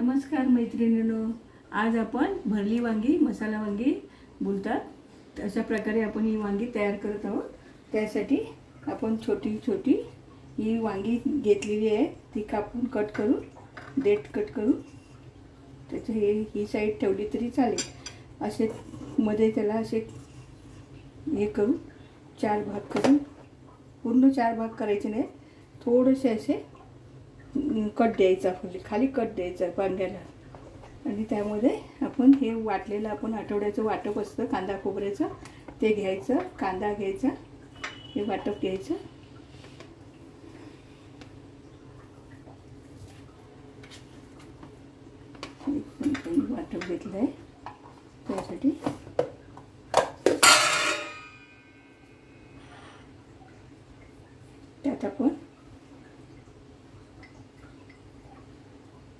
नमस्कार मैत्रिणींनो, आज आपण भरली वांगी मसाला वांगी बोलतात अशा प्रकारे आपण ही वांगी तयार करत आहोत। त्यासाठी आपण छोटी छोटी ही वांगी घेतलेली आहे, ती कापून कट करून देठ कट करून त्याचे ही साइड ठेवली तरी चालेल। असे मध्ये त्याला असे हे करून चार भाग करून, पूर्ण चार भाग करायचे नाही, थोडेसे असे कट द्यायचा, खाली कट द्यायचा वांग्याला। आणि त्यामध्ये आपण हे वाटलेलं आपण आठवड्याचं वाटप असतं कांदा खोबऱ्याचं, ते घ्यायचं, कांदा घ्यायचा, हे वाटप घ्यायचं। वाटप घेतलं आहे त्यासाठी त्यात आपण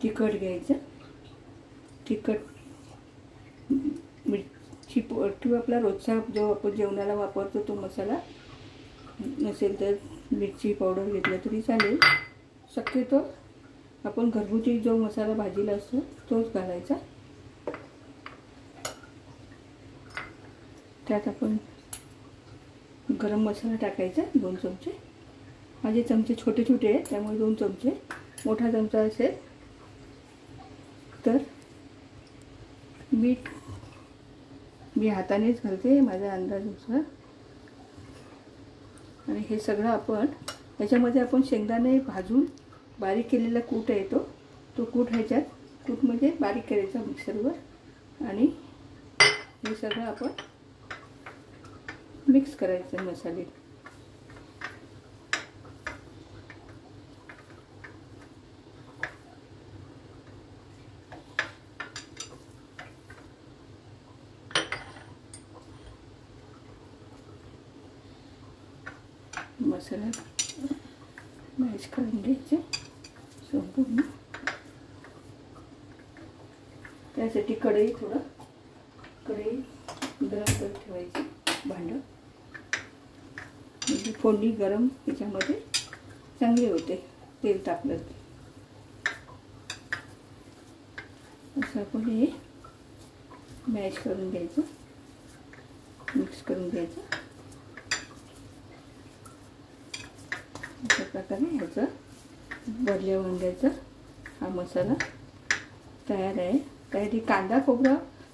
तिखट घ्यायचं, तिखट मिरची किंवा आपला रोजचा जो आपण जेवणाला वापरतो तो मसाला नसेल तर मिरची पावडर घेतलं तरी चालेल। शक्यतो आपण घरगुती जो मसाला भाजीला असतो तोच घालायचा। त्यात आपण गरम मसाला टाकायचा 2 चमचे, माझे चमचे छोटे छोटे आहेत त्यामुळे 2 चमचे, मोठा चमचा असेल तर मीठ मी हातानेच घालते माझ्या अंदाजानुसार। आणि हे सगळं आपण याच्यामध्ये आपण शेंगदाणे भाजून बारीक केलेला कूट आहे तो कूट ह्याच्यात, कूट म्हणजे बारीक करायचा मिक्सरवर, आणि हे सगळं आपण मिक्स करायचं मसाले। मसाला मॅश करून घ्यायचे संपूर्ण। त्यासाठी कढई गरम करत ठेवायची, भांडं म्हणजे फोडणी गरम त्याच्यामध्ये चांगली होते, तेल तापलं असं आपण हे मॅश करून घ्यायचं, मिक्स करून घ्यायचं। अशा प्रकारे ह्याचं भरल्या वांग्याचा हा मसाला तयार आहे। त्यासाठी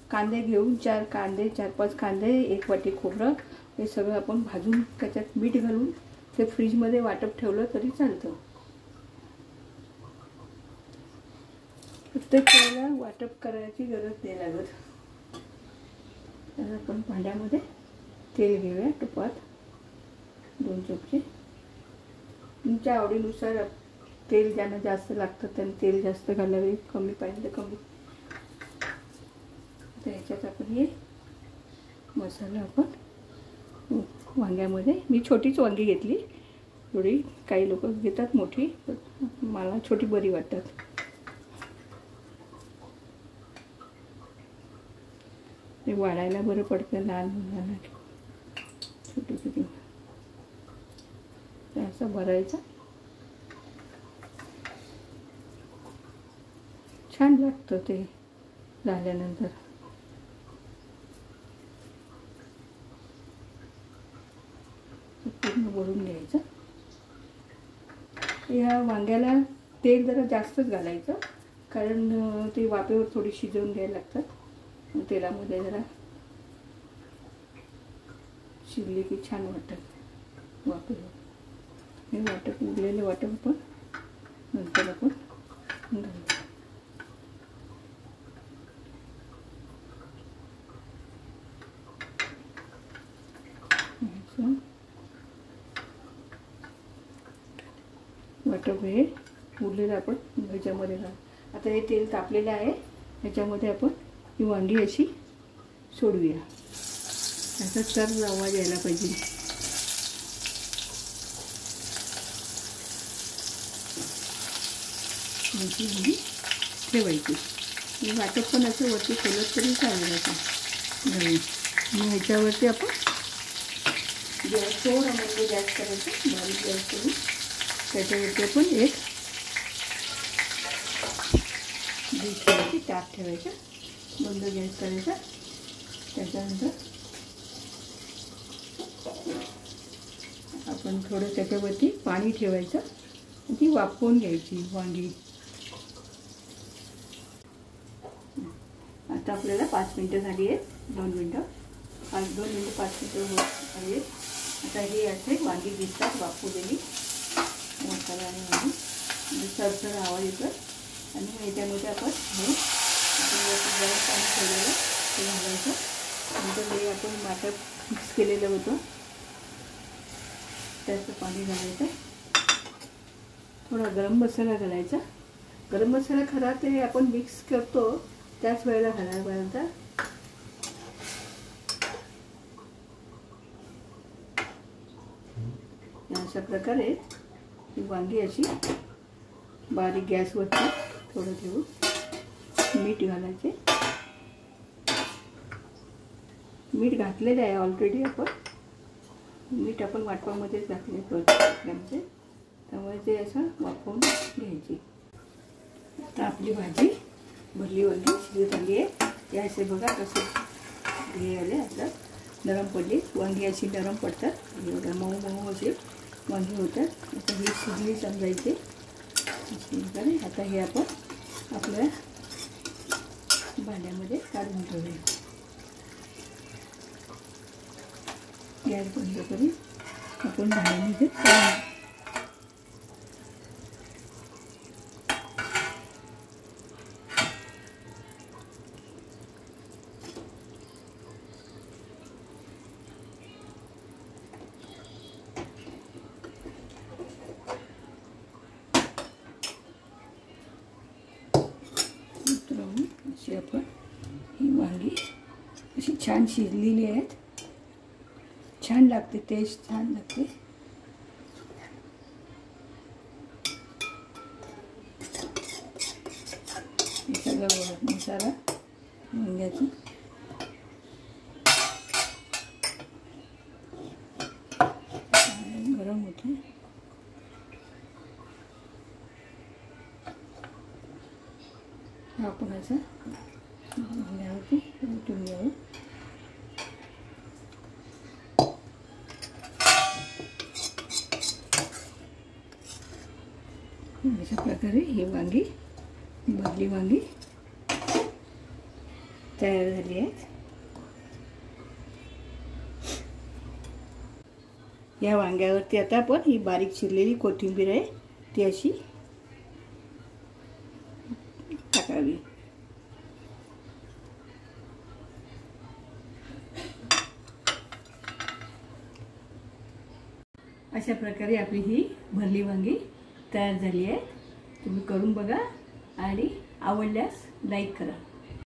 कांदे घेऊन 4-5 कांदे, 1 वाटी खोबरं, हे सगळं आपण भाजून त्याच्यात मीठ घालून ते फ्रीजमध्ये वाटप ठेवलं तरी चालतं। प्रत्येक वेळेला वाटप करायची गरज नाही लागत। तर आपण भांड्यामध्ये तेल घेऊया, तुपात 2 चमचे, तुमच्या आवडीनुसार तेल ज्यांना जास्त लागतं त्यांनी तेल जास्त घालावे, कमी पाहिजे कमी। तर ह्याच्यात आपण हे मसाला आपण वांग्यामध्ये, मी छोटीच वांगी घेतली, थोडी काही लोक घेतात मोठी, मला छोटी बरी वाटतात। ते वाढायला बरं पडतं लहान मुलांना, छोटी छोटी असं भरायचं, छान लागतं ते झाल्यानंतर। पूर्ण भरून घ्यायचं। या वांग्याला तेल जरा जास्तच घालायचं, कारण ते वाफेवर थोडी शिजवून घ्यायला लागतात, तेलामध्ये जरा शिजली की छान वाटतं वाफेवर। हे वाटप उरलेलं वाटप आपण नंतर आपण घालू। वाटप हे उरलेलं आपण ह्याच्यामध्ये घालू। आता हे तेल तापलेलं आहे, ह्याच्यामध्ये आपण ही वांगी अशी सोडूया, त्याचा चर आवाज यायला पाहिजे। वांगी ठेवायची, वाटप पण असं वरती ठेवलं तरी चालेल असं घालून। मग ह्याच्यावरती आपण गॅस थोडा म्हणजे गॅस करायचं, बारीक गॅस करून त्याच्यावरती आपण एक डिश ठेवायची, ताट ठेवायचं, बंद गॅस करायचा. त्याच्यानंतर आपण थोडं त्याच्यावरती पाणी ठेवायचं, ती वाफवून घ्यायची वांगी. आता आपल्याला 5 मिनटं झाली आहेत, 2 मिनटं 5 मिनटं होत आली आहेत. आता हे असे वांगी दिसतात वाफवलेली, मसाला आणि वांगी सरसर आवाज येतो. आणि याच्यामध्ये आपण हे गरम पाणी ठेवलेलं ते घालायचं. नंतर हे आपण माठ मिक्स केलेलं होतं त्याचं पाणी घालायचं. थोडा गरम मसाला घालायचा. गरम मसाला खरा ते आपण मिक्स करतो त्याच वेळेला घालायला पाहिजे. अशा प्रकारे ही वांगी अशी बारीक गॅसवरती थोडं ठेवून मीठ घालायचे. मीठ घातलेलं आहे ऑलरेडी आपण. मीठ आपण वाटपामध्येच घातले परत, त्यामुळे ते असं वाफवून घ्यायची. आता आपली भाजी भरली वांगी शिजत आली आहे. हे असे बघा कसं हे आले, आता नरम पडली वांगी. अशी नरम पडतात, एवढ्या मऊ मऊ असे वांगी होतात. आता ही शिजली समजायची अशी प्रकारे. आता हे आपण आपल्या भांड्यामध्ये काढून ठेवूया. गॅस बंद करून आपण भांड्यामध्ये काढून अशी आपण ही वांगी अशी छान शिजलेली आहेत. छान लागते, टेस्ट छान लागते. हे सगळं मसाला वांग्याचा गरम होते. आपण असं वांग्यावरती उलटून घ्यावं. अशा प्रकारे ही वांगी भरली वांगी तयार झाली आहेत. या वांग्यावरती आता आपण ही बारीक चिरलेली कोथिंबीर आहे ती अशी टाकावी. अशा प्रकारे आपली ही भरली वांगी तयार झाली आहे. तुम्ही करून बघा आणि आवडल्यास लाईक करा.